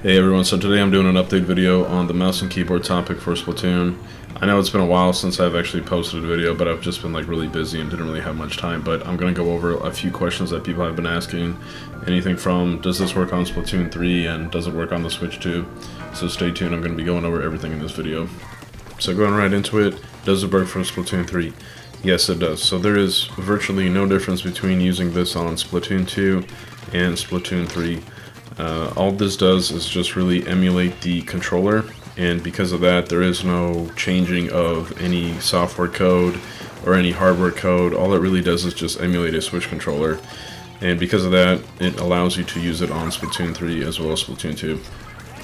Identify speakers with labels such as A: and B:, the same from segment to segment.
A: Hey everyone, so today I'm doing an update video on the mouse and keyboard topic for Splatoon. I know it's been a while since I've actually posted a video, but I've just been really busy and didn't really have much time, but I'm going to go over a few questions that people have been asking. Anything from, does this work on Splatoon 3 and does it work on the Switch 2? So stay tuned, I'm going to be going over everything in this video. So going right into it, does it work for Splatoon 3? Yes, it does. So there is virtually no difference between using this on Splatoon 2 and Splatoon 3. All this does is just really emulate the controller, and because of that there is no changing of any software code or any hardware code. All it really does is just emulate a Switch controller, and because of that it allows you to use it on Splatoon 3 as well as Splatoon 2.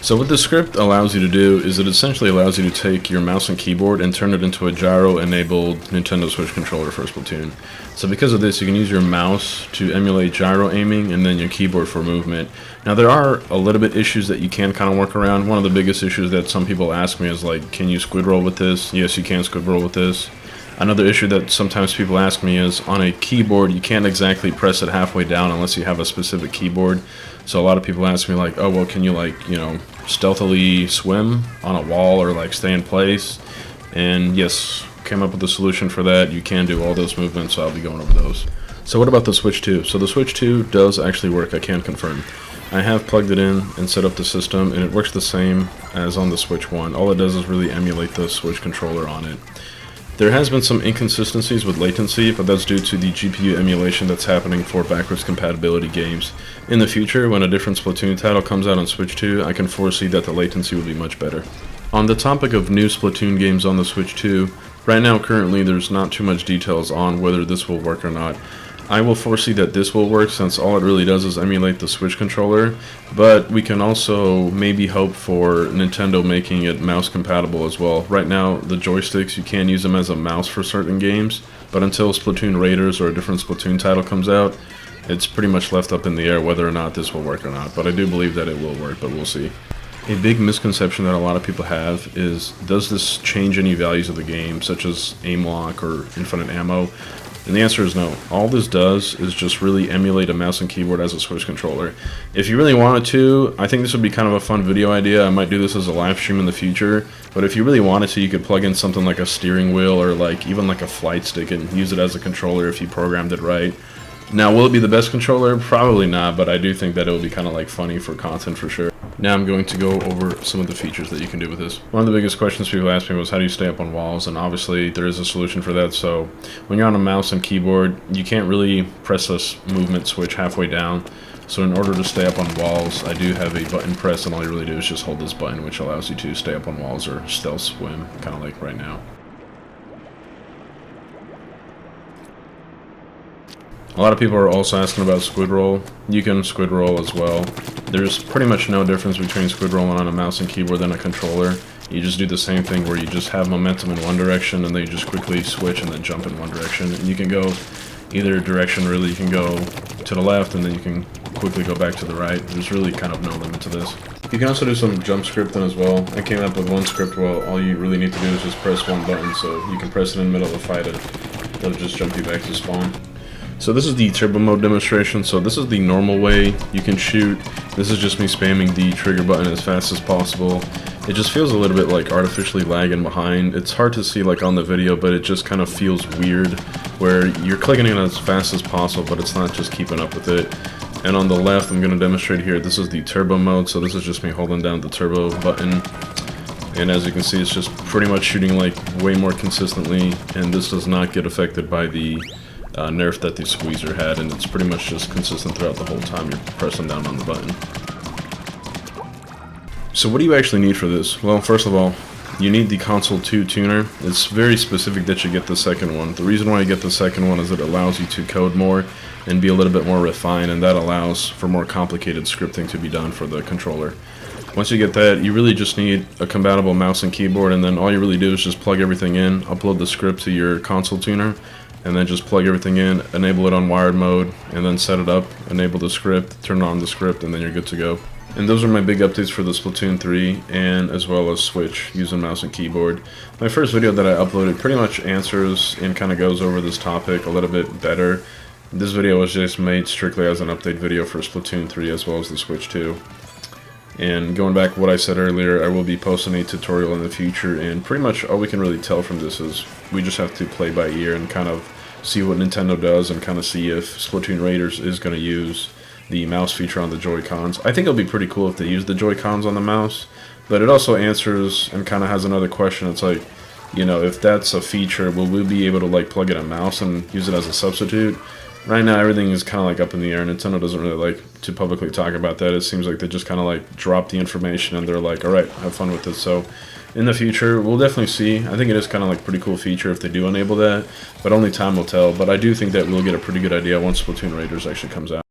A: So what this script allows you to do is it essentially allows you to take your mouse and keyboard and turn it into a gyro-enabled Nintendo Switch controller for Splatoon. So because of this, you can use your mouse to emulate gyro aiming and then your keyboard for movement. Now there are a little bit issues that you can kind of work around. One of the biggest issues that some people ask me is like, can you squid roll with this? Yes, you can squid roll with this. Another issue that sometimes people ask me is on a keyboard you can't exactly press it halfway down unless you have a specific keyboard. So a lot of people ask me like, oh well, can you stealthily swim on a wall or stay in place? And yes, came up with a solution for that. You can do all those movements, so I'll be going over those. So what about the Switch 2? So the Switch 2 does actually work, I can confirm. I have plugged it in and set up the system and it works the same as on the Switch 1. All it does is really emulate the Switch controller on it. There has been some inconsistencies with latency, but that's due to the GPU emulation that's happening for backwards compatibility games. In the future, when a different Splatoon title comes out on Switch 2, I can foresee that the latency will be much better. On the topic of new Splatoon games on the Switch 2, right now currently there's not too much details on whether this will work or not. I will foresee that this will work since all it really does is emulate the Switch controller, but we can also maybe hope for Nintendo making it mouse compatible as well. Right now the joysticks, you can use them as a mouse for certain games, but until Splatoon Raiders or a different Splatoon title comes out, it's pretty much left up in the air whether or not this will work or not, but I do believe that it will work, but we'll see. A big misconception that a lot of people have is, does this change any values of the game, such as aim lock or infinite ammo? And the answer is no. All this does is just really emulate a mouse and keyboard as a Switch controller. If you really wanted to, I think this would be kind of a fun video idea. I might do this as a live stream in the future. But if you really wanted to, you could plug in something like a steering wheel or even a flight stick and use it as a controller if you programmed it right. Now, will it be the best controller? Probably not, but I do think that it will be kind of funny for content for sure. Now I'm going to go over some of the features that you can do with this. One of the biggest questions people asked me was, how do you stay up on walls? And obviously there is a solution for that. So when you're on a mouse and keyboard, you can't really press this movement switch halfway down. So in order to stay up on walls, I do have a button press, and all you really do is just hold this button, which allows you to stay up on walls or stealth swim, kind of like right now. A lot of people are also asking about squid roll. You can squid roll as well. There's pretty much no difference between squid rolling on a mouse and keyboard than a controller. You just do the same thing where you just have momentum in one direction and then you just quickly switch and then jump in one direction. And you can go either direction really. You can go to the left and then you can quickly go back to the right. There's really kind of no limit to this. You can also do some jump scripting as well. I came up with one script where all you really need to do is just press one button, so you can press it in the middle of the fight and it'll just jump you back to spawn. So this is the turbo mode demonstration. So this is the normal way you can shoot. This is just me spamming the trigger button as fast as possible. It just feels a little bit artificially lagging behind. It's hard to see on the video, but it just kind of feels weird where you're clicking it as fast as possible, but it's not just keeping up with it. And on the left, I'm going to demonstrate here, this is the turbo mode. So this is just me holding down the turbo button. And as you can see, it's just pretty much shooting way more consistently, and this does not get affected by the nerf that the squeezer had, and it's pretty much just consistent throughout the whole time you're pressing down on the button. So what do you actually need for this? Well, first of all, you need the Console 2 tuner. It's very specific that you get the second one. The reason why you get the second one is it allows you to code more and be a little bit more refined, and that allows for more complicated scripting to be done for the controller. Once you get that, you really just need a compatible mouse and keyboard, and then all you really do is just plug everything in, upload the script to your console tuner, and then just plug everything in, enable it on wired mode, and then set it up, enable the script, turn on the script, and then you're good to go. And those are my big updates for the Splatoon 3, and as well as Switch, using mouse and keyboard. My first video that I uploaded pretty much answers and kind of goes over this topic a little bit better. This video was just made strictly as an update video for Splatoon 3 as well as the Switch 2. And going back to what I said earlier, I will be posting a tutorial in the future, and pretty much all we can really tell from this is we just have to play by ear and kind of see what Nintendo does and kind of see if Splatoon Raiders is going to use the mouse feature on the Joy-Cons. I think it'll be pretty cool if they use the Joy-Cons on the mouse, but it also answers and kind of has another question. It's like, you know, if that's a feature, will we be able to like plug in a mouse and use it as a substitute? Right now, everything is kind of like up in the air. Nintendo doesn't really like to publicly talk about that. It seems like they just kind of like drop the information and they're like, all right, have fun with this. So in the future, we'll definitely see. I think it is kind of like a pretty cool feature if they do enable that, but only time will tell. But I do think that we'll get a pretty good idea once Splatoon Raiders actually comes out.